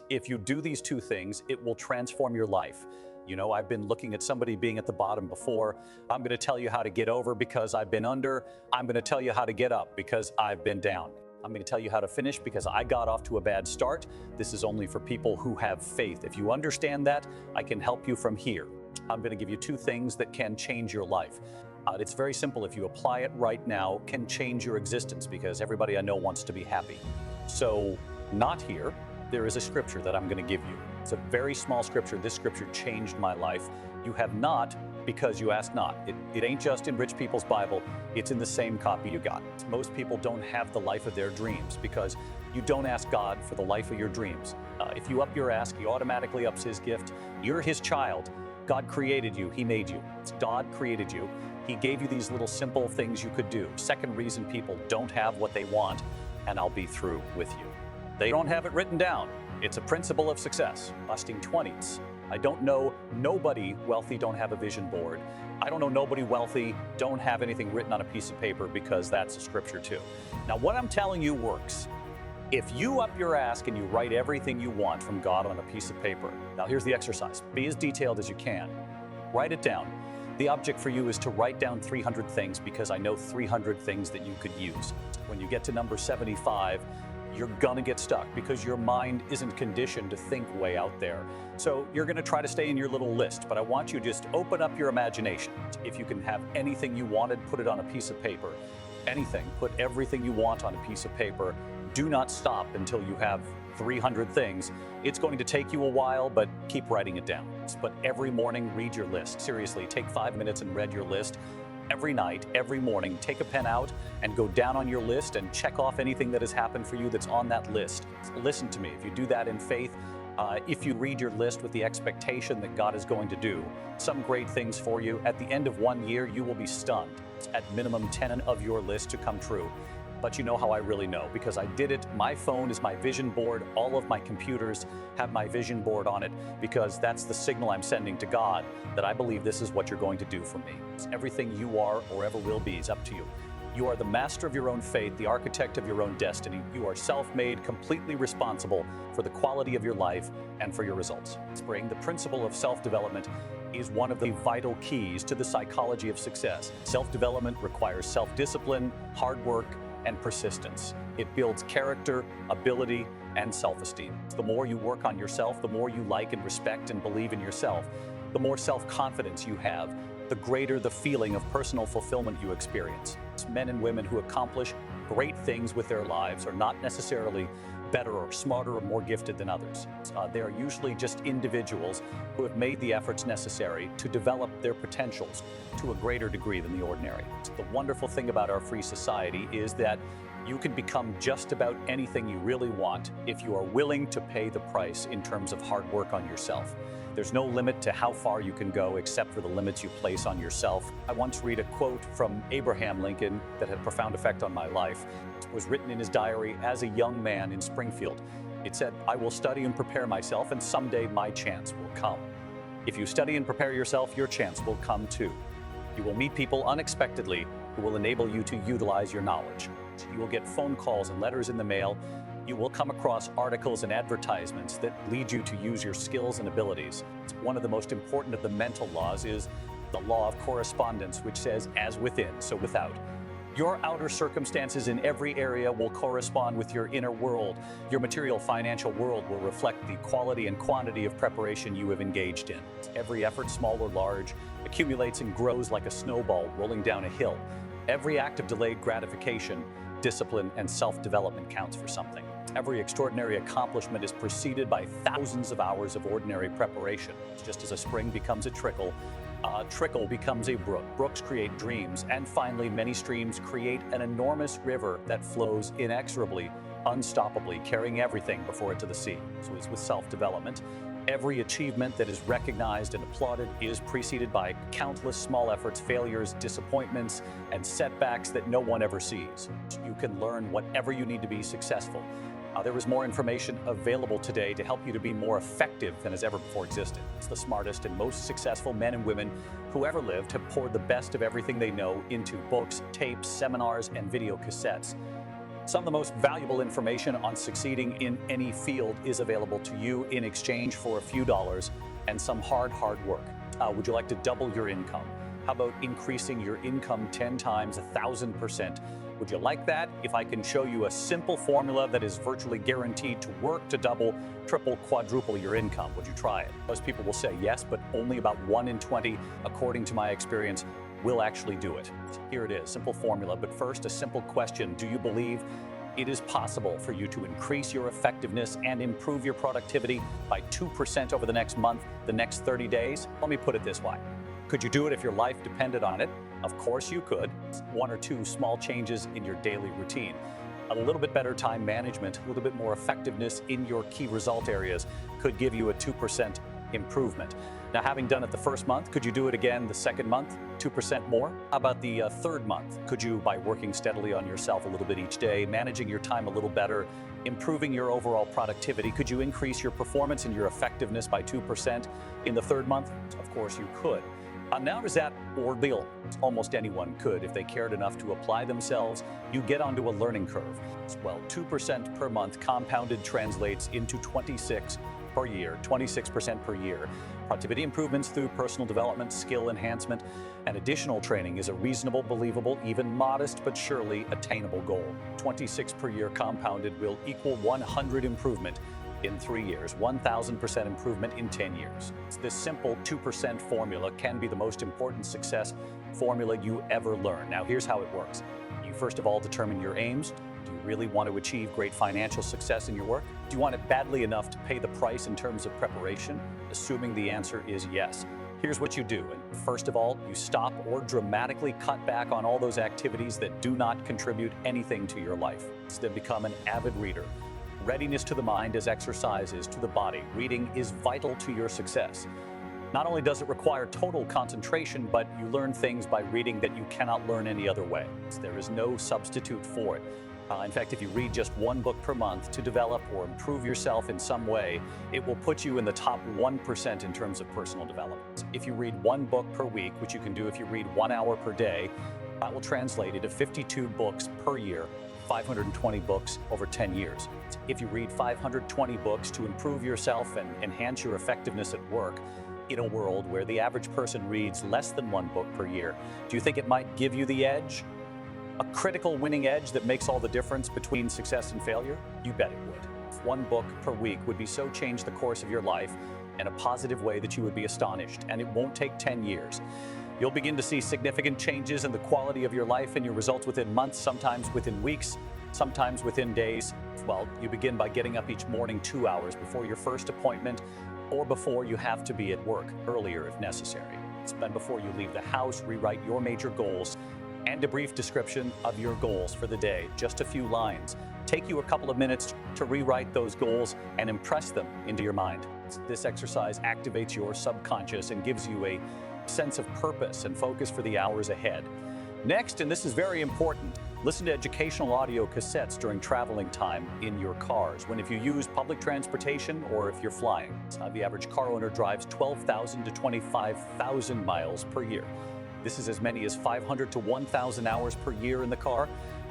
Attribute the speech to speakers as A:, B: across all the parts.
A: If you do these two things, it will transform your life. You know, I've been looking at somebody being at the bottom before. I'm going to tell you how to get over because I've been under. I'm going to tell you how to get up because I've been down. I'm going to tell you how to finish because I got off to a bad start. This is only for people who have faith. If you understand that, I can help you from here. I'm going to give you two things that can change your life. It's very simple. If you apply it right now, can change your existence, because everybody I know wants to be happy. So, not here. There is a scripture that I'm going to give you. It's a very small scripture. This scripture changed my life. You have not because you ask not. It ain't just in rich people's Bible. It's in the same copy you got. Most people don't have the life of their dreams because you don't ask God for the life of your dreams. If you up your ask, He automatically ups His gift. You're His child. God created you. He made you. God created you. He gave you these little simple things you could do. Second reason people don't have what they want, and I'll be through with you. They don't have it written down. It's a principle of success. Busting 20s. I don't know nobody wealthy don't have a vision board. I don't know nobody wealthy don't have anything written on a piece of paper, because that's a scripture too. Now, what I'm telling you works. If you up your ask and you write everything you want from God on a piece of paper. Now, here's the exercise. Be as detailed as you can. Write it down. The object for you is to write down 300 things, because I know 300 things that you could use. When you get to number 75, you're gonna get stuck because your mind isn't conditioned to think way out there. So you're gonna try to stay in your little list, but I want you to just open up your imagination. If you can have anything you wanted, put it on a piece of paper. Anything, put everything you want on a piece of paper. Do not stop until you have 300 things. It's going to take you a while, but keep writing it down. But every morning, read your list. Seriously, take 5 minutes and read your list. Every night, every morning, take a pen out and go down on your list and check off anything that has happened for you that's on that list. Listen to me. If you do that in faith, if you read your list with the expectation that God is going to do some great things for you, at the end of 1 year, you will be stunned. At minimum 10 of your list to come true. But you know how I really know, because I did it. My phone is my vision board. All of my computers have my vision board on it, because that's the signal I'm sending to God that I believe this is what you're going to do for me. Everything you are or ever will be is up to you. You are the master of your own fate, the architect of your own destiny. You are self-made, completely responsible for the quality of your life and for your results. Spring, the principle of self-development is one of the vital keys to the psychology of success. Self-development requires self-discipline, hard work, and persistence. It builds character, ability, and self-esteem. The more you work on yourself, the more you like and respect and believe in yourself, the more self-confidence you have, the greater the feeling of personal fulfillment you experience. Men and women who accomplish great things with their lives are not necessarily better or smarter or more gifted than others. They are usually just individuals who have made the efforts necessary to develop their potentials to a greater degree than the ordinary. The wonderful thing about our free society is that you can become just about anything you really want if you are willing to pay the price in terms of hard work on yourself. There's no limit to how far you can go except for the limits you place on yourself. I once read a quote from Abraham Lincoln that had a profound effect on my life. It was written in his diary as a young man in Springfield. It said, "I will study and prepare myself, and someday my chance will come." If you study and prepare yourself, your chance will come too. You will meet people unexpectedly who will enable you to utilize your knowledge. You will get phone calls and letters in the mail. You will come across articles and advertisements that lead you to use your skills and abilities. One of the most important of the mental laws is the law of correspondence, which says, as within, so without. Your outer circumstances in every area will correspond with your inner world. Your material financial world will reflect the quality and quantity of preparation you have engaged in. Every effort, small or large, accumulates and grows like a snowball rolling down a hill. Every act of delayed gratification, discipline, and self-development counts for something. Every extraordinary accomplishment is preceded by thousands of hours of ordinary preparation. Just as a spring becomes a trickle becomes a brook. Brooks create dreams, and finally, many streams create an enormous river that flows inexorably, unstoppably, carrying everything before it to the sea. So it's with self-development. Every achievement that is recognized and applauded is preceded by countless small efforts, failures, disappointments, and setbacks that no one ever sees. You can learn whatever you need to be successful. There is more information available today to help you to be more effective than has ever before existed. It's the smartest and most successful men and women who ever lived have poured the best of everything they know into books, tapes, seminars, and video cassettes. Some of the most valuable information on succeeding in any field is available to you in exchange for a few dollars and some hard work. Would you like to double your income? How about increasing your income 10 times, 1,000%? Would you like that? If I can show you a simple formula that is virtually guaranteed to work to double, triple, quadruple your income, would you try it? Most people will say yes, but only about 1 in 20, according to my experience, will actually do it. Here it is, simple formula. But first, a simple question. Do you believe it is possible for you to increase your effectiveness and improve your productivity by 2% over the next month, the next 30 days? Let me put it this way. Could you do it if your life depended on it? Of course you could. 1 or 2 small changes in your daily routine. A little bit better time management, a little bit more effectiveness in your key result areas could give you a 2% improvement. Now, having done it the first month, could you do it again the second month, 2% more? How about the third month? Could you, by working steadily on yourself a little bit each day, managing your time a little better, improving your overall productivity, could you increase your performance and your effectiveness by 2% in the third month? Of course you could. Now is that ordeal. Almost anyone could if they cared enough to apply themselves. You get onto a learning curve. Well, 2% per month compounded translates into 26% per year. Productivity improvements through personal development, skill enhancement, and additional training is a reasonable, believable, even modest but surely attainable goal. 26 per year compounded will equal 100 improvement in 3 years, 1,000% improvement in 10 years. This simple 2% formula can be the most important success formula you ever learn. Now, here's how it works. You first of all determine your aims. Do you really want to achieve great financial success in your work? Do you want it badly enough to pay the price in terms of preparation? Assuming the answer is yes. Here's what you do. And first of all, you stop or dramatically cut back on all those activities that do not contribute anything to your life. Then become an avid reader. Readiness to the mind as exercise is to the body. Reading is vital to your success. Not only does it require total concentration, but you learn things by reading that you cannot learn any other way. There is no substitute for it. In fact, if you read just 1 book per month to develop or improve yourself in some way, it will put you in the top 1% in terms of personal development. If you read 1 book per week, which you can do if you read 1 hour per day, that will translate into 52 books per year, 520 books over 10 years. If you read 520 books to improve yourself and enhance your effectiveness at work, in a world where the average person reads less than 1 book per year, do you think it might give you the edge? A critical winning edge that makes all the difference between success and failure? You bet it would. 1 book per week would be so change the course of your life in a positive way that you would be astonished, and it won't take 10 years. You'll begin to see significant changes in the quality of your life and your results within months, sometimes within weeks, sometimes within days. Well, you begin by getting up each morning 2 hours before your first appointment or before you have to be at work, earlier if necessary. Then before you leave the house, rewrite your major goals and a brief description of your goals for the day. Just a few lines. Take you a couple of minutes to rewrite those goals and impress them into your mind. This exercise activates your subconscious and gives you a sense of purpose and focus for the hours ahead. Next, and this is very important, listen to educational audio cassettes during traveling time in your cars. If you use public transportation or if you're flying. The average car owner drives 12,000 to 25,000 miles per year. This is as many as 500 to 1,000 hours per year in the car.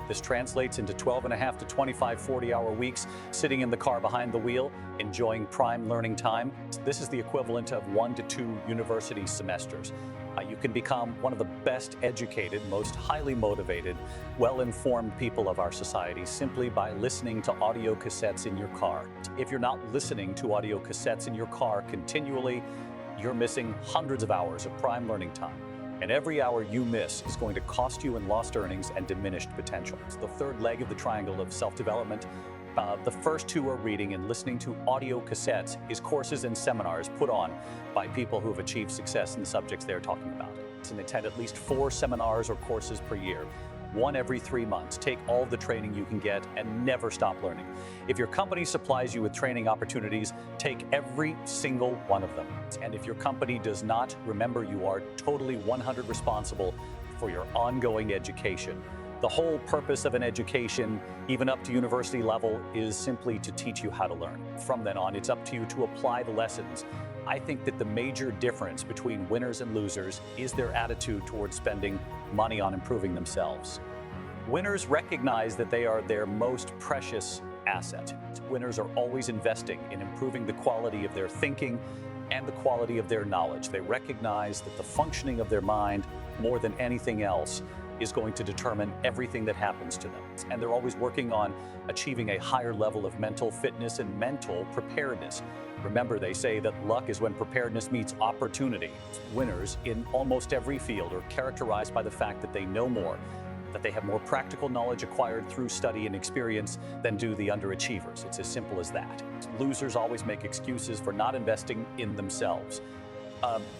A: This translates into 12.5 to 25 40-hour weeks sitting in the car behind the wheel, enjoying prime learning time. This is the equivalent of 1 to 2 university semesters. You can become one of the best educated, most highly motivated, well-informed people of our society simply by listening to audio cassettes in your car. If you're not listening to audio cassettes in your car continually, you're missing hundreds of hours of prime learning time. And every hour you miss is going to cost you in lost earnings and diminished potential. It's the third leg of the triangle of self-development. The first 2 are reading and listening to audio cassettes is courses and seminars put on by people who have achieved success in the subjects they're talking about. And attend at least 4 seminars or courses per year. 1 every 3 months. Take all the training you can get and never stop learning. If your company supplies you with training opportunities, take every single one of them. And if your company does not, remember you are totally 100% responsible for your ongoing education. The whole purpose of an education, even up to university level, is simply to teach you how to learn. From then on, it's up to you to apply the lessons. I think that the major difference between winners and losers is their attitude towards spending money on improving themselves. Winners recognize that they are their most precious asset. Winners are always investing in improving the quality of their thinking and the quality of their knowledge. They recognize that the functioning of their mind, more than anything else, is going to determine everything that happens to them. And they're always working on achieving a higher level of mental fitness and mental preparedness. Remember, they say that luck is when preparedness meets opportunity. Winners in almost every field are characterized by the fact that they know more, that they have more practical knowledge acquired through study and experience than do the underachievers. It's as simple as that. Losers always make excuses for not investing in themselves.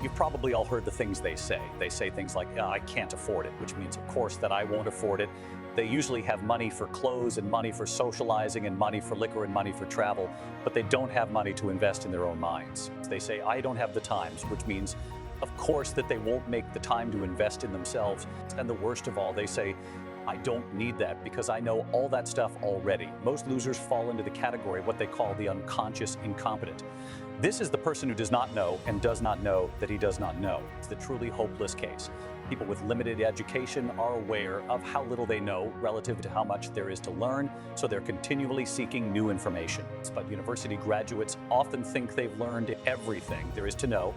A: You've probably all heard the things they say. They say things like, I can't afford it, which means, of course, that I won't afford it. They usually have money for clothes and money for socializing and money for liquor and money for travel, but they don't have money to invest in their own minds. They say, I don't have the times, which means, of course, that they won't make the time to invest in themselves. And the worst of all, they say, I don't need that because I know all that stuff already. Most losers fall into the category of what they call the unconscious incompetent. This is the person who does not know and does not know that he does not know. It's the truly hopeless case. People with limited education are aware of how little they know relative to how much there is to learn, so they're continually seeking new information. But university graduates often think they've learned everything there is to know,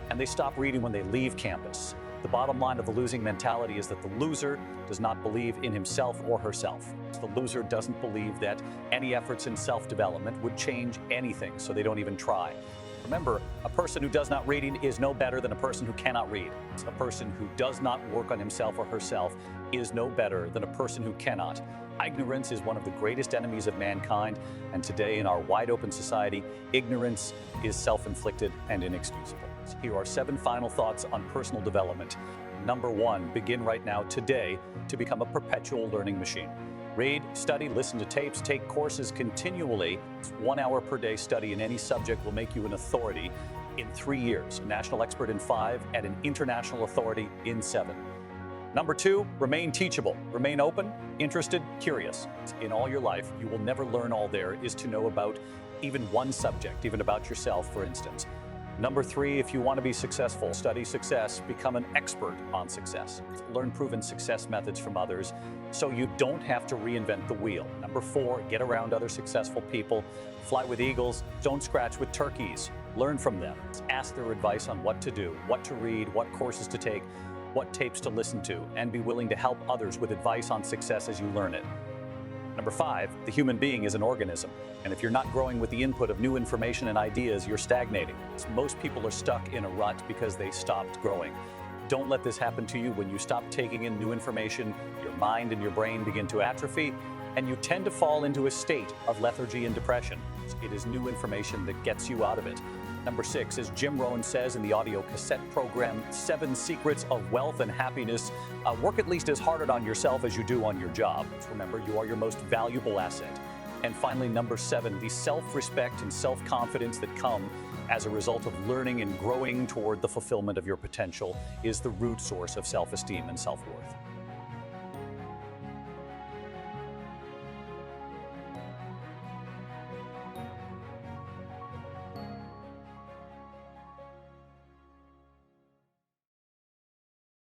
A: and they stop reading when they leave campus. The bottom line of the losing mentality is that the loser does not believe in himself or herself. The loser doesn't believe that any efforts in self-development would change anything, so they don't even try. Remember, a person who does not read is no better than a person who cannot read. A person who does not work on himself or herself is no better than a person who cannot. Ignorance is one of the greatest enemies of mankind, and today in our wide-open society, ignorance is self-inflicted and inexcusable. Here are 7 final thoughts on personal development. Number 1, begin right now, today, to become a perpetual learning machine. Read, study, listen to tapes, take courses continually. 1 hour per day study in any subject will make you an authority in 3 years, a national expert in 5, and an international authority in 7. Number 2, remain teachable. Remain open, interested, curious. In all your life, you will never learn all there is to know about even one subject, even about yourself, for instance. Number 3, if you want to be successful, study success, become an expert on success. Learn proven success methods from others so you don't have to reinvent the wheel. Number 4, get around other successful people. Fly with eagles, don't scratch with turkeys. Learn from them. Ask their advice on what to do, what to read, what courses to take, what tapes to listen to, and be willing to help others with advice on success as you learn it. Number 5, the human being is an organism, and if you're not growing with the input of new information and ideas, you're stagnating. Most people are stuck in a rut because they stopped growing. Don't let this happen to you. When you stop taking in new information, your mind and your brain begin to atrophy, and you tend to fall into a state of lethargy and depression. It is new information that gets you out of it. Number 6, as Jim Rohn says in the audio cassette program, 7 Secrets of Wealth and Happiness. Work at least as hard on yourself as you do on your job. Remember, you are your most valuable asset. And finally, number 7, the self-respect and self-confidence that come as a result of learning and growing toward the fulfillment of your potential is the root source of self-esteem and self-worth.